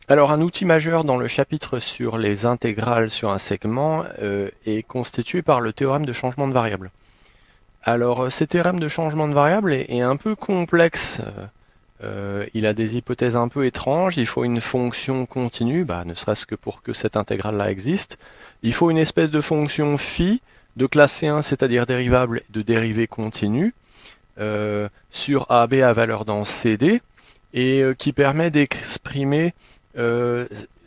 Alors un outil majeur dans le chapitre sur les intégrales sur un segment est constitué par le théorème de changement de variable. Alors ce théorème de changement de variable est un peu complexe. Il a des hypothèses un peu étranges. Il faut une fonction continue, ne serait-ce que pour que cette intégrale-là existe. Il faut une espèce de fonction phi de classe C1, c'est-à-dire dérivable de dérivée continue, sur AB à valeur dans CD, et qui permet d'exprimer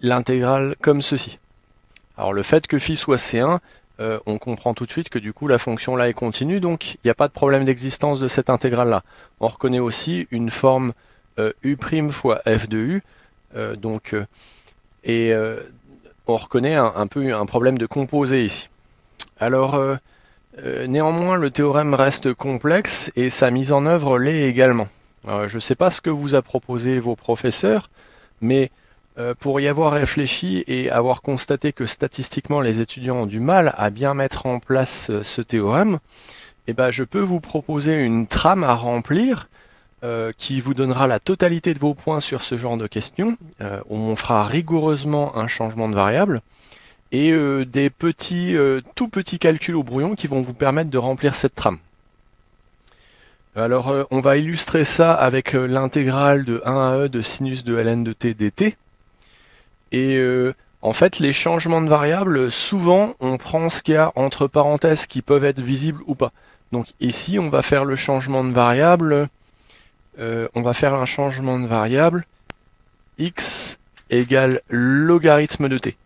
l'intégrale comme ceci. Alors le fait que phi soit C1, on comprend tout de suite que du coup la fonction là est continue, donc il n'y a pas de problème d'existence de cette intégrale là. On reconnaît aussi une forme u' fois f de u, et on reconnaît un peu un problème de composé ici. Alors néanmoins le théorème reste complexe et sa mise en œuvre l'est également. Je ne sais pas ce que vous a proposé vos professeurs, mais pour y avoir réfléchi et avoir constaté que statistiquement les étudiants ont du mal à bien mettre en place ce théorème, je peux vous proposer une trame à remplir qui vous donnera la totalité de vos points sur ce genre de questions. On fera rigoureusement un changement de variable et des tout petits calculs au brouillon qui vont vous permettre de remplir cette trame. Alors on va illustrer ça avec l'intégrale de 1 à e de sinus de ln de t dt. Et en fait, les changements de variables, souvent, on prend ce qu'il y a entre parenthèses qui peuvent être visibles ou pas. Donc ici, on va faire le changement de variable. On va faire un changement de variable x égale logarithme de t.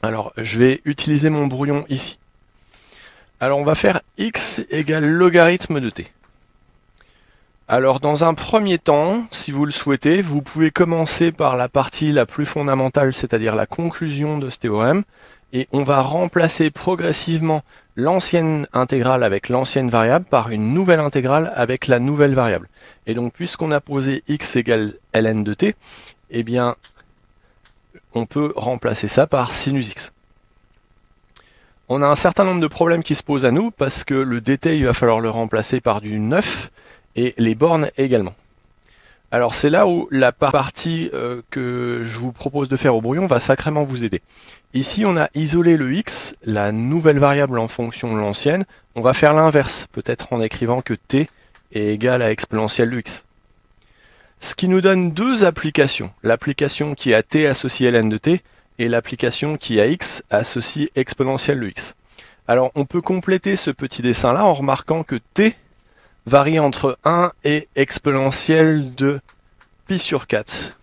Alors, je vais utiliser mon brouillon ici. Alors, on va faire x égale logarithme de t. Alors dans un premier temps, si vous le souhaitez, vous pouvez commencer par la partie la plus fondamentale, c'est-à-dire la conclusion de ce théorème, et on va remplacer progressivement l'ancienne intégrale avec l'ancienne variable par une nouvelle intégrale avec la nouvelle variable. Et donc puisqu'on a posé x égale ln de t, eh bien on peut remplacer ça par sinus x. On a un certain nombre de problèmes qui se posent à nous, parce que le dt, il va falloir le remplacer par du 9, et les bornes également. Alors c'est là où la partie que je vous propose de faire au brouillon va sacrément vous aider. Ici on a isolé le x, la nouvelle variable en fonction de l'ancienne. On va faire l'inverse, peut-être en écrivant que t est égal à exponentielle de x. Ce qui nous donne deux applications. L'application qui a t associé ln de t et l'application qui a x associe exponentielle de x. Alors on peut compléter ce petit dessin là en remarquant que t varie entre 1 et exponentielle de pi sur 4.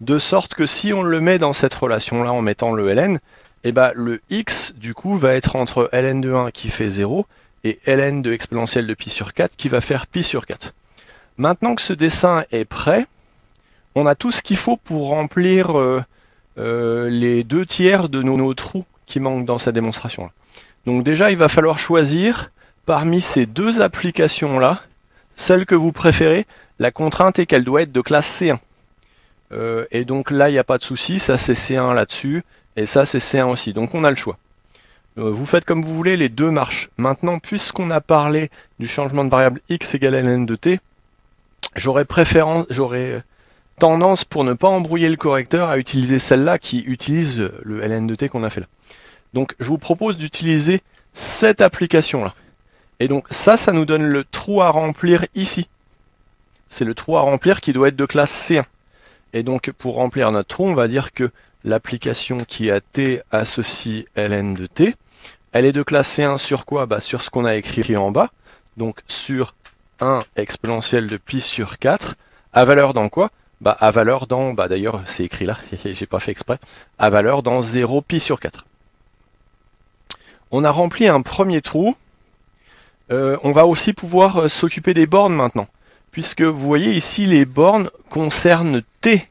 De sorte que si on le met dans cette relation-là en mettant le ln, le x du coup va être entre ln de 1 qui fait 0 et ln de exponentielle de pi sur 4 qui va faire pi sur 4. Maintenant que ce dessin est prêt, on a tout ce qu'il faut pour remplir les 2 tiers de nos trous qui manquent dans cette démonstration-là. Donc déjà, il va falloir choisir parmi ces deux applications-là, celle que vous préférez. La contrainte est qu'elle doit être de classe C1. Et donc là, il n'y a pas de souci, ça c'est C1 là-dessus, et ça c'est C1 aussi, donc on a le choix. Vous faites comme vous voulez, les deux marchent. Maintenant, puisqu'on a parlé du changement de variable x égale ln de t, j'aurais tendance, pour ne pas embrouiller le correcteur, à utiliser celle-là qui utilise le ln de t qu'on a fait là. Donc je vous propose d'utiliser cette application-là. Et donc ça nous donne le trou à remplir ici. C'est le trou à remplir qui doit être de classe C1. Et donc pour remplir notre trou, on va dire que l'application qui a t associe ln de t, elle est de classe C1 sur quoi? Sur ce qu'on a écrit en bas. Donc sur 1 exponentielle de pi sur 4, à valeur dans quoi? À valeur dans, d'ailleurs c'est écrit là, j'ai pas fait exprès, à valeur dans 0 pi sur 4. On a rempli un premier trou. On va aussi pouvoir s'occuper des bornes maintenant, puisque vous voyez ici les bornes concernent t.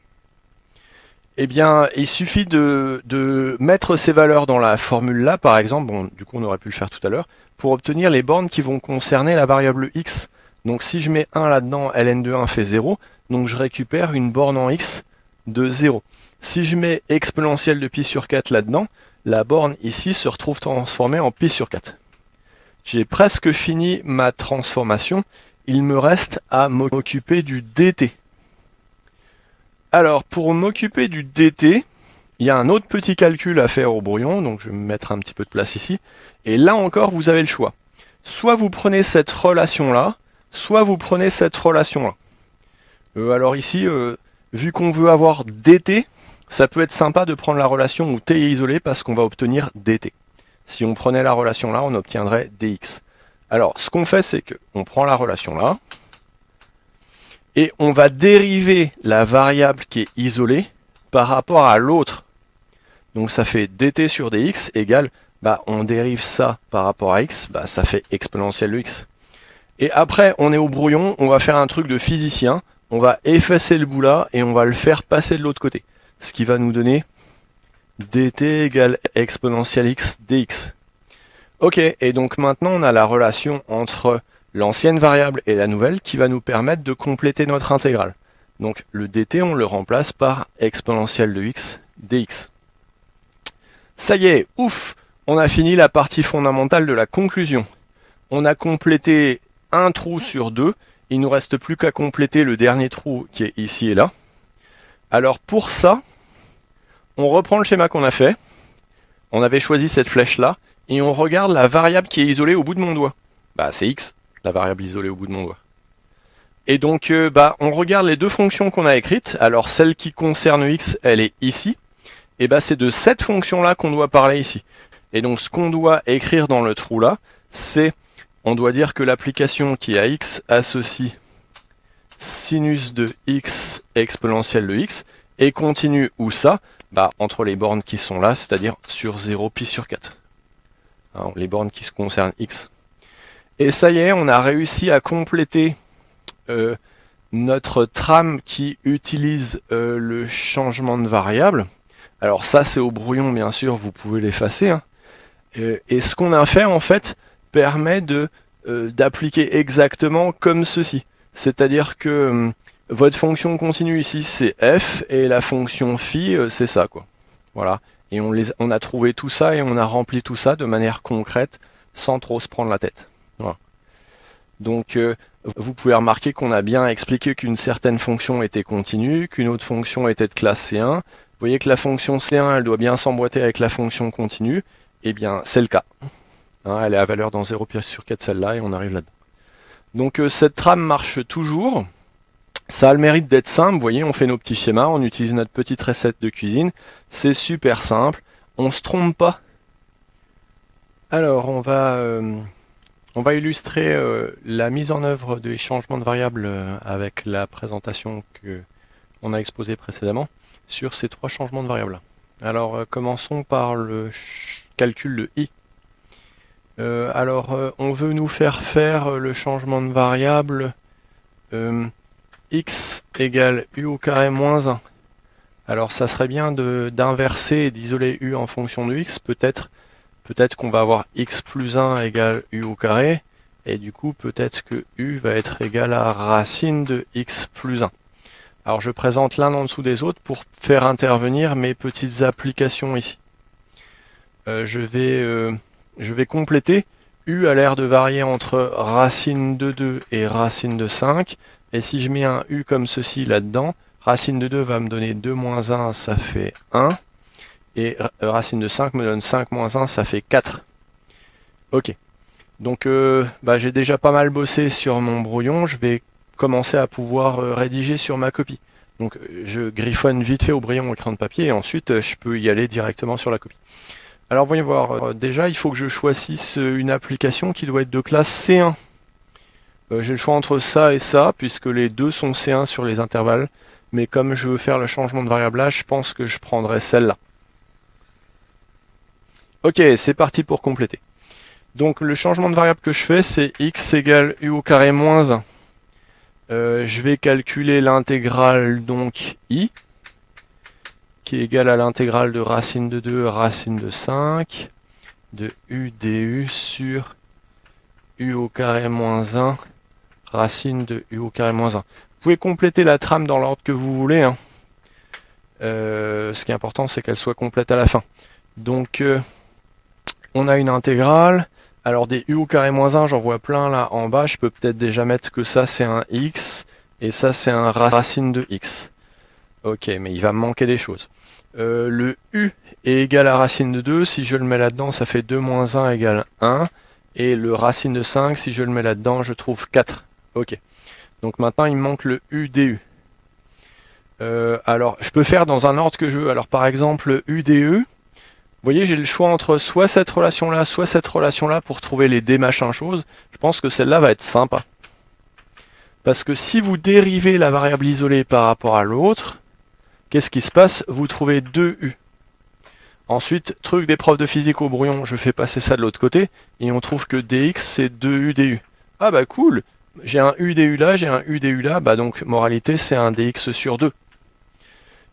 Eh bien, il suffit de mettre ces valeurs dans la formule là, par exemple, du coup on aurait pu le faire tout à l'heure, pour obtenir les bornes qui vont concerner la variable x. Donc si je mets 1 là-dedans, ln de 1 fait 0, donc je récupère une borne en x de 0. Si je mets exponentielle de pi sur 4 là-dedans, la borne ici se retrouve transformée en pi sur 4. J'ai presque fini ma transformation, il me reste à m'occuper du dt. Alors, pour m'occuper du dt, il y a un autre petit calcul à faire au brouillon, donc je vais me mettre un petit peu de place ici. Et là encore, vous avez le choix. Soit vous prenez cette relation-là, soit vous prenez cette relation-là. Alors ici, vu qu'on veut avoir dt, ça peut être sympa de prendre la relation où t est isolé parce qu'on va obtenir dt. Si on prenait la relation là, on obtiendrait dx. Alors, ce qu'on fait, c'est qu'on prend la relation là, et on va dériver la variable qui est isolée par rapport à l'autre. Donc ça fait dt sur dx égale, on dérive ça par rapport à x, ça fait exponentielle de x. Et après, on est au brouillon, on va faire un truc de physicien, on va effacer le bout là et on va le faire passer de l'autre côté. Ce qui va nous donner dt égale exponentielle x dx. Ok, et donc maintenant on a la relation entre l'ancienne variable et la nouvelle qui va nous permettre de compléter notre intégrale. Donc le dt, on le remplace par exponentielle de x dx. Ça y est, ouf, on a fini la partie fondamentale de la conclusion. On a complété un trou sur deux, il ne nous reste plus qu'à compléter le dernier trou qui est ici et là. Alors pour ça, on reprend le schéma qu'on a fait, on avait choisi cette flèche là, et on regarde la variable qui est isolée au bout de mon doigt. C'est x, la variable isolée au bout de mon doigt. Et donc, on regarde les deux fonctions qu'on a écrites. Alors, celle qui concerne x, elle est ici. Et c'est de cette fonction-là qu'on doit parler ici. Et donc, ce qu'on doit écrire dans le trou là, c'est, on doit dire que l'application qui est à x associe sinus de x exponentielle de x, et continue où ça? Entre les bornes qui sont là, c'est-à-dire sur 0 pi sur 4. Alors, les bornes qui concernent x. Et ça y est, on a réussi à compléter notre trame qui utilise le changement de variable. Alors ça, c'est au brouillon, bien sûr, vous pouvez l'effacer. Et ce qu'on a fait, en fait, permet d'appliquer exactement comme ceci. C'est-à-dire que votre fonction continue ici, c'est f, et la fonction phi, c'est ça, quoi. Voilà. Et on a trouvé tout ça et on a rempli tout ça de manière concrète, sans trop se prendre la tête. Voilà. Donc, vous pouvez remarquer qu'on a bien expliqué qu'une certaine fonction était continue, qu'une autre fonction était de classe C1. Vous voyez que la fonction C1, elle doit bien s'emboîter avec la fonction continue. Eh bien, c'est le cas. Elle est à valeur dans 0 pi sur 4, celle-là, et on arrive là-dedans. Donc, cette trame marche toujours. Ça a le mérite d'être simple, vous voyez, on fait nos petits schémas, on utilise notre petite recette de cuisine, c'est super simple, on se trompe pas. Alors, on va illustrer la mise en œuvre des changements de variables avec la présentation qu'on a exposée précédemment sur ces trois changements de variables. Alors, commençons par le calcul de i. On veut nous faire le changement de variable x égale u au carré moins 1. Alors ça serait bien d'inverser et d'isoler u en fonction de x. Peut-être qu'on va avoir x plus 1 égale u au carré. Et du coup peut-être que u va être égal à racine de x plus 1. Alors je présente l'un en dessous des autres pour faire intervenir mes petites applications ici. Je vais compléter. U a l'air de varier entre racine de 2 et racine de 5. Et si je mets un u comme ceci là-dedans, racine de 2 va me donner 2 moins 1, ça fait 1. Et racine de 5 me donne 5 moins 1, ça fait 4. Ok. Donc j'ai déjà pas mal bossé sur mon brouillon. Je vais commencer à pouvoir rédiger sur ma copie. Donc je griffonne vite fait au brouillon au crayon de papier et ensuite je peux y aller directement sur la copie. Alors voyons voir. Déjà, il faut que je choisisse une application qui doit être de classe C1. J'ai le choix entre ça et ça, puisque les deux sont C1 sur les intervalles. Mais comme je veux faire le changement de variable là, je pense que je prendrai celle-là. Ok, c'est parti pour compléter. Donc le changement de variable que je fais, c'est x égale u au carré moins 1. Je vais calculer l'intégrale, donc i, qui est égale à l'intégrale de racine de 2, racine de 5, de u du sur u au carré moins 1, racine de u au carré moins 1. Vous pouvez compléter la trame dans l'ordre que vous voulez. Ce qui est important, c'est qu'elle soit complète à la fin. Donc, on a une intégrale. Alors, des u au carré moins 1, j'en vois plein là en bas. Je peux peut-être déjà mettre que ça, c'est un x. Et ça, c'est un racine de x. Ok, mais il va me manquer des choses. Le u est égal à racine de 2, si je le mets là-dedans, ça fait 2 moins 1 égale 1. Et le racine de 5, si je le mets là-dedans, je trouve 4. Ok. Donc maintenant, il me manque le u du. Alors, je peux faire dans un ordre que je veux. Alors, par exemple, u du. Vous voyez, j'ai le choix entre soit cette relation-là, soit cette relation-là pour trouver les d machin chose. Je pense que celle-là va être sympa. Parce que si vous dérivez la variable isolée par rapport à l'autre, qu'est-ce qui se passe? Vous trouvez 2u. Ensuite, truc des profs de physique au brouillon, je fais passer ça de l'autre côté, et on trouve que dx c'est 2u du. Ah bah cool, j'ai un u du là, j'ai un u du là, bah donc moralité c'est un dx sur 2.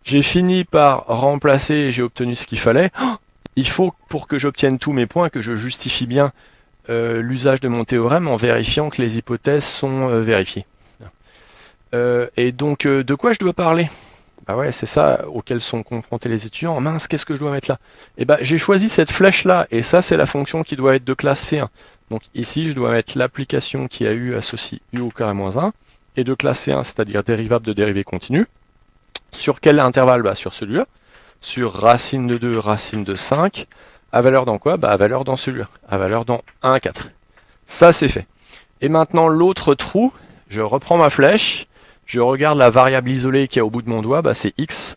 J'ai fini par remplacer et j'ai obtenu ce qu'il fallait. Oh, il faut, pour que j'obtienne tous mes points, que je justifie bien l'usage de mon théorème en vérifiant que les hypothèses sont vérifiées. Et donc, de quoi je dois parler? Bah ouais, c'est ça auquel sont confrontés les étudiants. Mince, qu'est-ce que je dois mettre là? Et bah j'ai choisi cette flèche-là, et ça c'est la fonction qui doit être de classe C1. Donc ici, je dois mettre l'application qui a eu associe u au carré moins 1, et de classe C1, c'est-à-dire dérivable de dérivée continue. Sur quel intervalle? Bah sur celui-là. Sur racine de 2, racine de 5. À valeur dans quoi? Bah à valeur dans celui-là. À valeur dans 1, 4. Ça c'est fait. Et maintenant l'autre trou, je reprends ma flèche, je regarde la variable isolée qui est au bout de mon doigt, bah c'est x.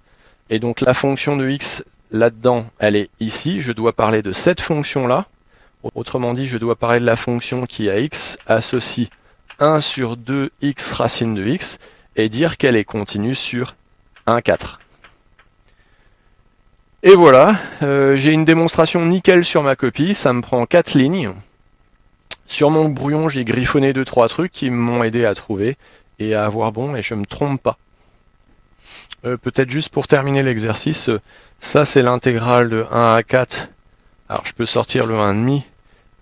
Et donc la fonction de x là-dedans, elle est ici. Je dois parler de cette fonction-là. Autrement dit, je dois parler de la fonction qui à x associe 1 sur 2x racine de x et dire qu'elle est continue sur 1, 4. Et voilà, j'ai une démonstration nickel sur ma copie, ça me prend 4 lignes. Sur mon brouillon, j'ai griffonné 2-3 trucs qui m'ont aidé à trouver et à avoir bon, et je me trompe pas. Peut-être juste pour terminer l'exercice, ça c'est l'intégrale de 1 à 4. Alors je peux sortir le 1,5,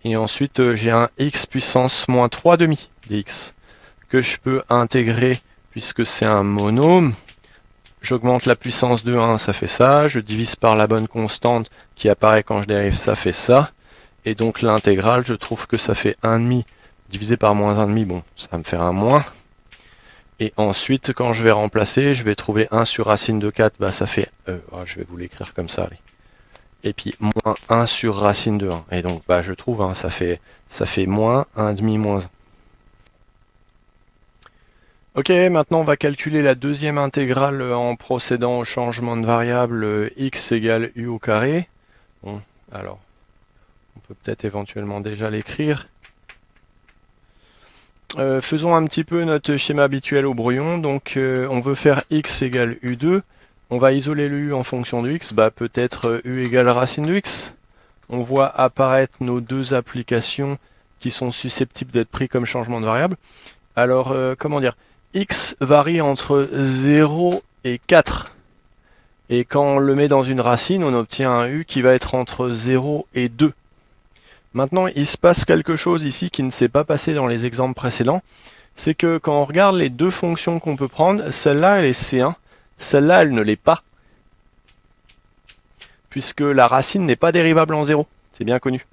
et ensuite j'ai un x puissance moins 3 demi dx, que je peux intégrer puisque c'est un monôme. J'augmente la puissance de 1, ça fait ça. Je divise par la bonne constante qui apparaît quand je dérive, ça fait ça. Et donc l'intégrale, je trouve que ça fait 1,5 divisé par moins 1,5. Bon, ça va me faire un moins. Et ensuite, quand je vais remplacer, je vais trouver 1 sur racine de 4. Bah, ça fait... je vais vous l'écrire comme ça. Allez. Et puis, moins 1 sur racine de 1. Et donc, bah, je trouve, hein, ça fait moins 1,5 moins 1. Ok, maintenant on va calculer la deuxième intégrale en procédant au changement de variable x égale u au carré. Bon, alors, on peut peut-être éventuellement déjà l'écrire. Faisons un petit peu notre schéma habituel au brouillon. Donc on veut faire x égale u2. On va isoler le u en fonction de x. Bah, peut-être u égale racine de x. On voit apparaître nos deux applications qui sont susceptibles d'être pris comme changement de variable. Alors, comment dire? X varie entre 0 et 4. Et quand on le met dans une racine, on obtient un u qui va être entre 0 et 2. Maintenant, il se passe quelque chose ici qui ne s'est pas passé dans les exemples précédents. C'est que quand on regarde les deux fonctions qu'on peut prendre, celle-là, elle est C1. Celle-là, elle ne l'est pas. Puisque la racine n'est pas dérivable en 0. C'est bien connu.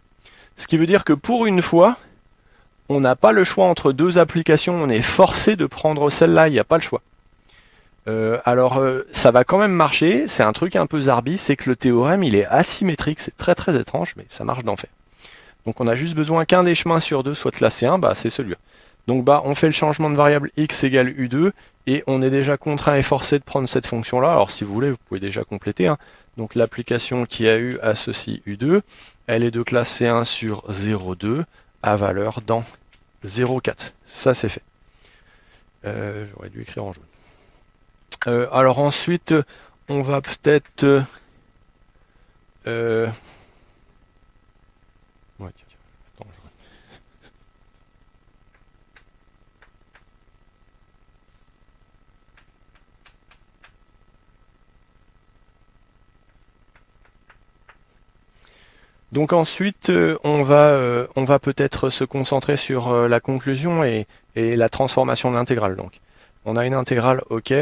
Ce qui veut dire que pour une fois, on n'a pas le choix entre deux applications, on est forcé de prendre celle-là, il n'y a pas le choix. Alors ça va quand même marcher, c'est un truc un peu zarbi, c'est que le théorème il est asymétrique, c'est très très étrange, mais ça marche d'enfer. Donc on a juste besoin qu'un des chemins sur deux soit classé 1, bah c'est celui-là. Donc bah on fait le changement de variable x égale u2, et on est déjà contraint et forcé de prendre cette fonction-là. Alors si vous voulez, vous pouvez déjà compléter. Hein. Donc l'application qui a eu associe u2, elle est de classe C1 sur 0,2 à valeur dans 0,4. Ça c'est fait. J'aurais dû écrire en jaune. Alors ensuite, on va peut-être... Ouais, tiens, attends, Donc ensuite, on va peut-être se concentrer sur la conclusion et la transformation de l'intégrale. Donc, on a une intégrale, ok.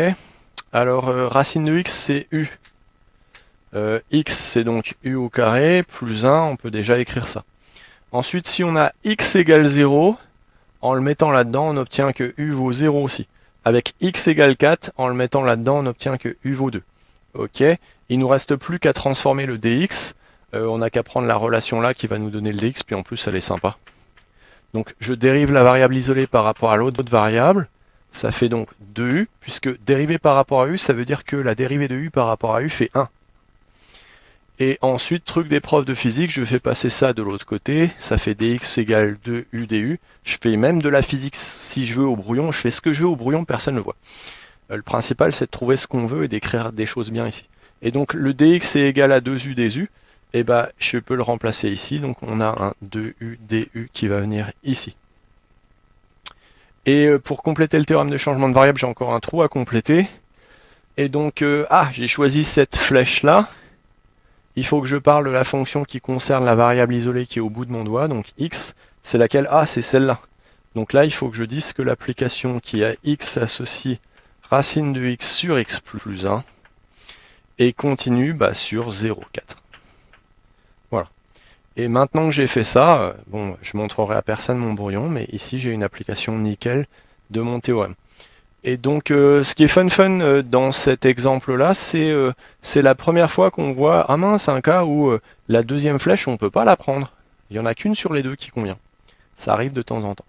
Alors, racine de x, c'est u. X, c'est donc u au carré, plus 1, on peut déjà écrire ça. Ensuite, si on a x égale 0, en le mettant là-dedans, on obtient que u vaut 0 aussi. avec x égale 4, en le mettant là-dedans, on n'obtient que u vaut 2. Ok, il nous reste plus qu'à transformer le dx. On n'a qu'à prendre la relation là qui va nous donner le dx, puis en plus elle est sympa. Donc je dérive la variable isolée par rapport à l'autre variable. Ça fait donc 2u, puisque dérivé par rapport à u, ça veut dire que la dérivée de u par rapport à u fait 1. Et ensuite, truc des profs de physique, je fais passer ça de l'autre côté, ça fait dx égale 2u du. Je fais même de la physique si je veux au brouillon, je fais ce que je veux au brouillon, personne ne le voit. Le principal, c'est de trouver ce qu'on veut et d'écrire des choses bien ici. Et donc le dx est égal à 2u du, et bah je peux le remplacer ici, donc on a un 2u du qui va venir ici. Et pour compléter le théorème de changement de variable, j'ai encore un trou à compléter. Et donc, j'ai choisi cette flèche-là. Il faut que je parle de la fonction qui concerne la variable isolée qui est au bout de mon doigt, donc x, c'est laquelle? Ah, c'est celle-là. Donc là, il faut que je dise que l'application qui a x associe racine de x sur x plus 1 et continue sur 0,4. Voilà. Et maintenant que j'ai fait ça, bon, je montrerai à personne mon brouillon, mais ici j'ai une application nickel de mon théorème. Et donc ce qui est fun dans cet exemple-là, c'est la première fois qu'on voit, ah mince, un cas où la deuxième flèche, on ne peut pas la prendre. Il n'y en a qu'une sur les deux qui convient. Ça arrive de temps en temps.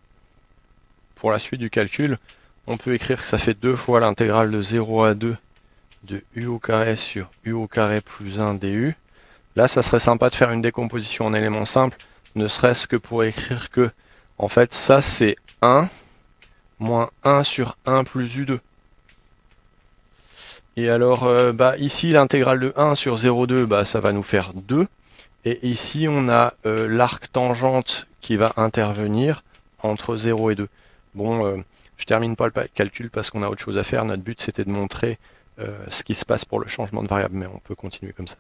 Pour la suite du calcul, on peut écrire que ça fait 2 fois l'intégrale de 0 à 2 de u au carré sur u au carré plus 1 du. Là, ça serait sympa de faire une décomposition en éléments simples, ne serait-ce que pour écrire que, en fait, ça c'est 1 moins 1 sur 1 plus u2. Et alors, ici, l'intégrale de 1 sur 0,2, ça va nous faire 2. Et ici, on a l'arc tangente qui va intervenir entre 0 et 2. Bon, je termine pas le calcul parce qu'on a autre chose à faire. Notre but, c'était de montrer ce qui se passe pour le changement de variable, mais on peut continuer comme ça.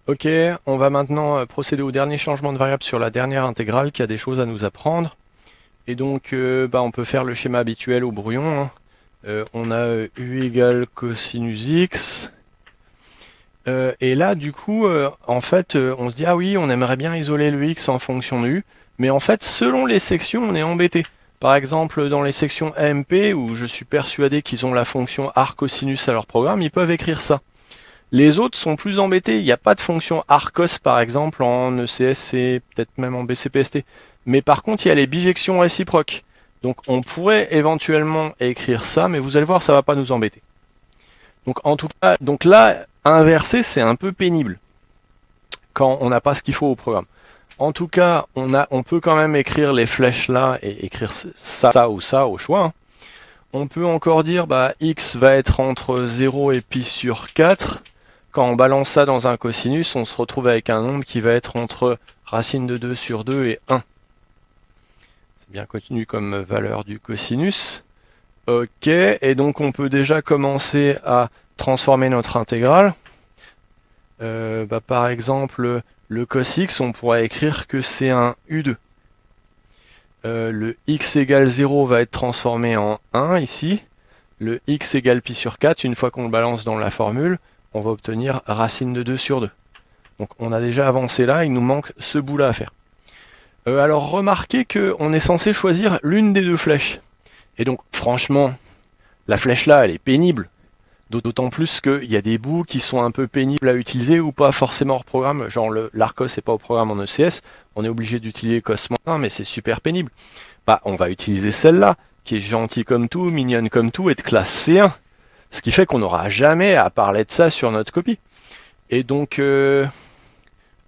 Ok, on va maintenant procéder au dernier changement de variable sur la dernière intégrale qui a des choses à nous apprendre. Et donc, on peut faire le schéma habituel au brouillon. Hein. On a u égale cosinus x. Et là, du coup, en fait, on se dit, ah oui, on aimerait bien isoler le x en fonction de u. Mais en fait, selon les sections, on est embêté. Par exemple, dans les sections AMP, où je suis persuadé qu'ils ont la fonction arcosinus à leur programme, ils peuvent écrire ça. Les autres sont plus embêtés, il n'y a pas de fonction arcos par exemple en ECS et peut-être même en BCPST. Mais par contre, il y a les bijections réciproques. Donc on pourrait éventuellement écrire ça, mais vous allez voir, ça ne va pas nous embêter. Donc en tout cas, donc là, inverser, c'est un peu pénible quand on n'a pas ce qu'il faut au programme. En tout cas, on peut quand même écrire les flèches là et écrire ça ou ça au choix. Hein. On peut encore dire x va être entre 0 et pi sur 4. Quand on balance ça dans un cosinus, on se retrouve avec un nombre qui va être entre racine de 2 sur 2 et 1. C'est bien connu comme valeur du cosinus. Ok, et donc on peut déjà commencer à transformer notre intégrale. Par exemple, le cos x, on pourrait écrire que c'est un u2. Le x égale 0 va être transformé en 1 ici. Le x égale pi sur 4, une fois qu'on le balance dans la formule, on va obtenir racine de 2 sur 2. Donc on a déjà avancé là, il nous manque ce bout-là à faire. Alors remarquez qu'on est censé choisir l'une des deux flèches. Et donc franchement, la flèche là, elle est pénible. D'autant plus qu'il y a des bouts qui sont un peu pénibles à utiliser ou pas forcément hors programme. Genre l'Arcos n'est pas au programme en ECS, on est obligé d'utiliser cos-1, mais c'est super pénible. On va utiliser celle-là, qui est gentille comme tout, mignonne comme tout, et de classe C1. Ce qui fait qu'on n'aura jamais à parler de ça sur notre copie. Et donc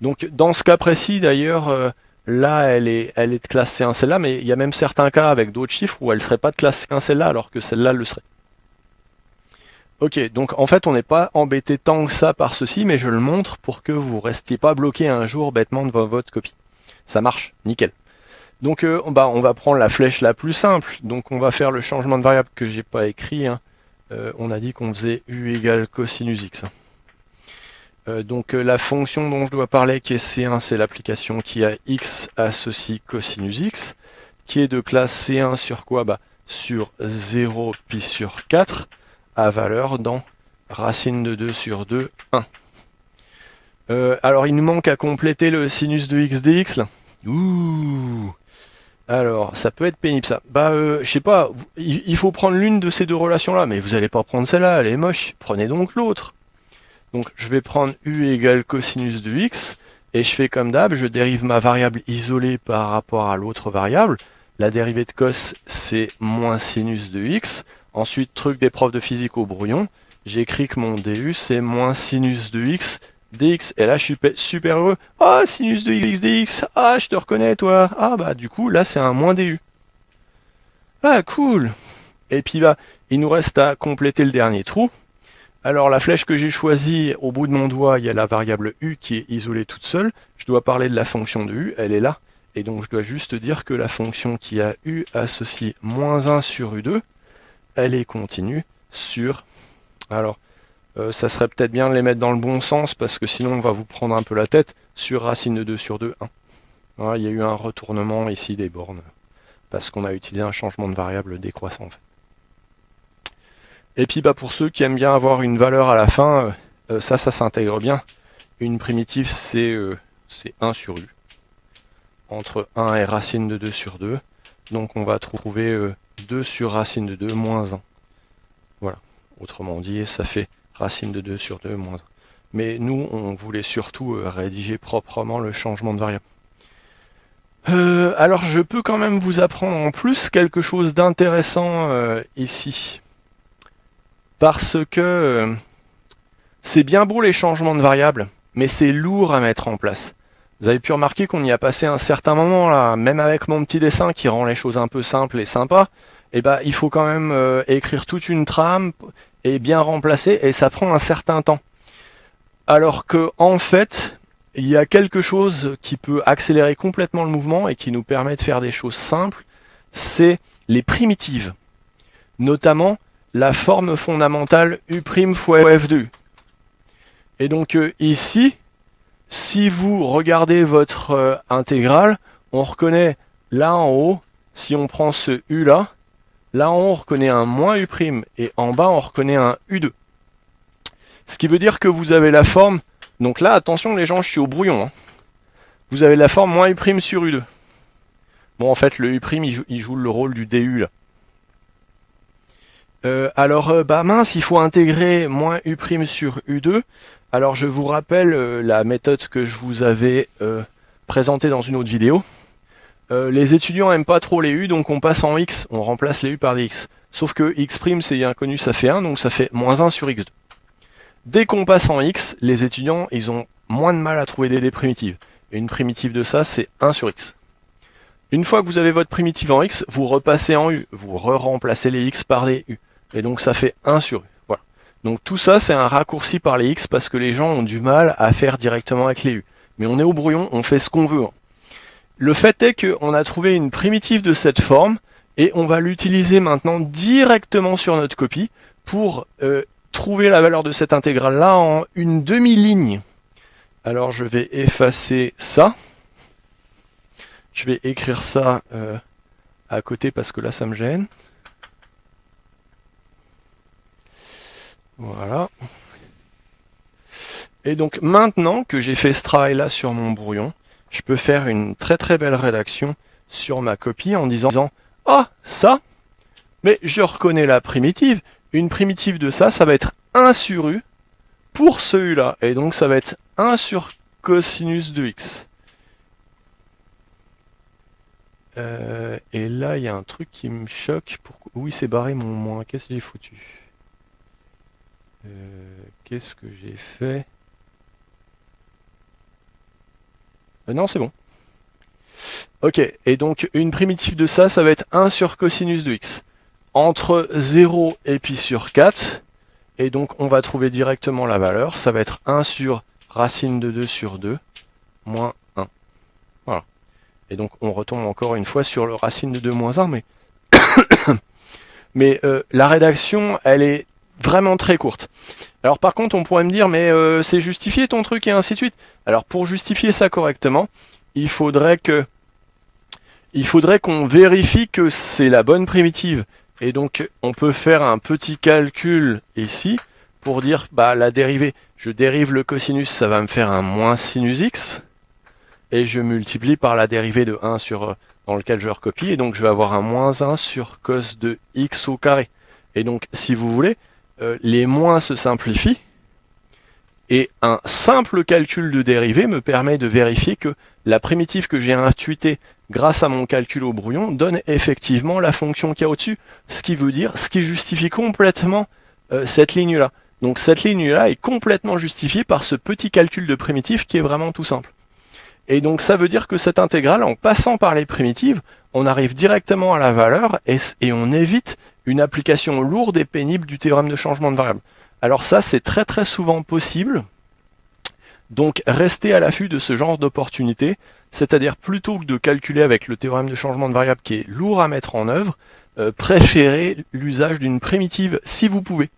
dans ce cas précis d'ailleurs, là elle est de classe C1 celle-là, mais il y a même certains cas avec d'autres chiffres où elle ne serait pas de classe C1 celle-là, alors que celle-là le serait. Ok, donc en fait on n'est pas embêté tant que ça par ceci, mais je le montre pour que vous restiez pas bloqué un jour bêtement devant votre copie. Ça marche, nickel. Donc on va prendre la flèche la plus simple, donc on va faire le changement de variable que j'ai pas écrit, hein. On a dit qu'on faisait u égale cosinus x. Donc la fonction dont je dois parler qui est C1, c'est l'application qui a x associe cosinus x, qui est de classe C1 sur quoi? Sur 0 pi sur 4, à valeur dans racine de 2 sur 2, 1. Alors il nous manque à compléter le sinus de x dx là. Ouh. Alors, ça peut être pénible ça. Bah, je sais pas, il faut prendre l'une de ces deux relations-là, mais vous allez pas prendre celle-là, elle est moche. Prenez donc l'autre. Donc, je vais prendre u égale cosinus de x, et je fais comme d'hab, je dérive ma variable isolée par rapport à l'autre variable. La dérivée de cos, c'est moins sinus de x. Ensuite, truc des profs de physique au brouillon, j'écris que mon du, c'est moins sinus de x dx. Et là, je suis super heureux. Ah, sinus de x dx. Ah, je te reconnais, toi. Ah, bah, du coup, là, c'est un moins du. Ah, cool. Et puis, bah, il nous reste à compléter le dernier trou. Alors, la flèche que j'ai choisie, au bout de mon doigt, il y a la variable u qui est isolée toute seule. Je dois parler de la fonction de u, elle est là. Et donc, je dois juste dire que la fonction qui a u associe moins 1 sur u2, elle est continue sur... Alors, ça serait peut-être bien de les mettre dans le bon sens, parce que sinon on va vous prendre un peu la tête, sur racine de 2 sur 2, 1. Voilà, il y a eu un retournement ici des bornes, parce qu'on a utilisé un changement de variable décroissant en fait. Et puis bah, pour ceux qui aiment bien avoir une valeur à la fin, ça s'intègre bien. Une primitive c'est 1 sur u, entre 1 et racine de 2 sur 2, donc on va trouver 2 sur racine de 2 moins 1. Voilà, autrement dit, ça fait racine de 2 sur 2 moins 1. Mais nous, on voulait surtout rédiger proprement le changement de variable. Alors, je peux quand même vous apprendre en plus quelque chose d'intéressant ici. Parce que c'est bien beau les changements de variables, mais c'est lourd à mettre en place. Vous avez pu remarquer qu'on y a passé un certain moment là, même avec mon petit dessin qui rend les choses un peu simples et sympas, et bah il faut quand même écrire toute une trame et bien remplacer, et ça prend un certain temps. Alors que en fait, il y a quelque chose qui peut accélérer complètement le mouvement et qui nous permet de faire des choses simples, c'est les primitives. Notamment la forme fondamentale u' fois f de u. Et donc ici, si vous regardez votre intégrale, on reconnaît là en haut, si on prend ce u là, là en haut on reconnaît un moins u' et en bas on reconnaît un u2. Ce qui veut dire que vous avez la forme, donc là attention les gens, je suis au brouillon, hein. Vous avez la forme moins u' sur u2. Bon en fait le u' il joue le rôle du du là. Alors bah mince, il faut intégrer moins u' sur u2. Alors je vous rappelle la méthode que je vous avais présentée dans une autre vidéo. Les étudiants aiment pas trop les u, donc on passe en x, on remplace les u par des x. Sauf que x' c'est inconnu, ça fait 1, donc ça fait moins 1 sur x2. Dès qu'on passe en x, les étudiants ils ont moins de mal à trouver des primitives. Et une primitive de ça, c'est 1 sur x. Une fois que vous avez votre primitive en x, vous repassez en u, vous remplacez les x par des u. Et donc ça fait 1 sur u. Voilà. Donc tout ça, c'est un raccourci par les x parce que les gens ont du mal à faire directement avec les u. Mais on est au brouillon, on fait ce qu'on veut. Hein. Le fait est qu'on a trouvé une primitive de cette forme et on va l'utiliser maintenant directement sur notre copie pour trouver la valeur de cette intégrale-là en une demi-ligne. Alors je vais effacer ça. Je vais écrire ça à côté parce que là ça me gêne. Voilà. Et donc maintenant que j'ai fait ce travail-là sur mon brouillon, je peux faire une très très belle rédaction sur ma copie en disant « Ah, ça, mais je reconnais la primitive. Une primitive de ça, ça va être 1 sur u pour ce u-là. Et donc ça va être 1 sur cosinus de x. » Et là, il y a un truc qui me choque. Oui, c'est barré mon moins. Qu'est-ce que j'ai foutu? Qu'est-ce que j'ai fait? Non, c'est bon. Ok, et donc une primitive de ça, ça va être 1 sur cosinus de x. Entre 0 et pi sur 4. Et donc on va trouver directement la valeur. Ça va être 1 sur racine de 2 sur 2, moins 1. Voilà. Et donc on retombe encore une fois sur le racine de 2 moins 1, mais la rédaction, elle est vraiment très courte. Alors par contre, on pourrait me dire, mais c'est justifié ton truc et ainsi de suite. Alors pour justifier ça correctement, il faudrait qu'on vérifie que c'est la bonne primitive. Et donc on peut faire un petit calcul ici pour dire, bah la dérivée, je dérive le cosinus, ça va me faire un moins sinus x. Et je multiplie par la dérivée de 1 sur dans lequel je recopie, et donc je vais avoir un moins 1 sur cos de x au carré. Et donc, si vous voulez, les moins se simplifient, et un simple calcul de dérivée me permet de vérifier que la primitive que j'ai intuitée grâce à mon calcul au brouillon donne effectivement la fonction qu'il y a au-dessus, ce qui justifie complètement cette ligne-là. Donc cette ligne-là est complètement justifiée par ce petit calcul de primitive qui est vraiment tout simple. Et donc ça veut dire que cette intégrale, en passant par les primitives, on arrive directement à la valeur et on évite une application lourde et pénible du théorème de changement de variable. Alors ça, c'est très très souvent possible. Donc restez à l'affût de ce genre d'opportunité, c'est-à-dire plutôt que de calculer avec le théorème de changement de variable qui est lourd à mettre en œuvre, préférez l'usage d'une primitive si vous pouvez.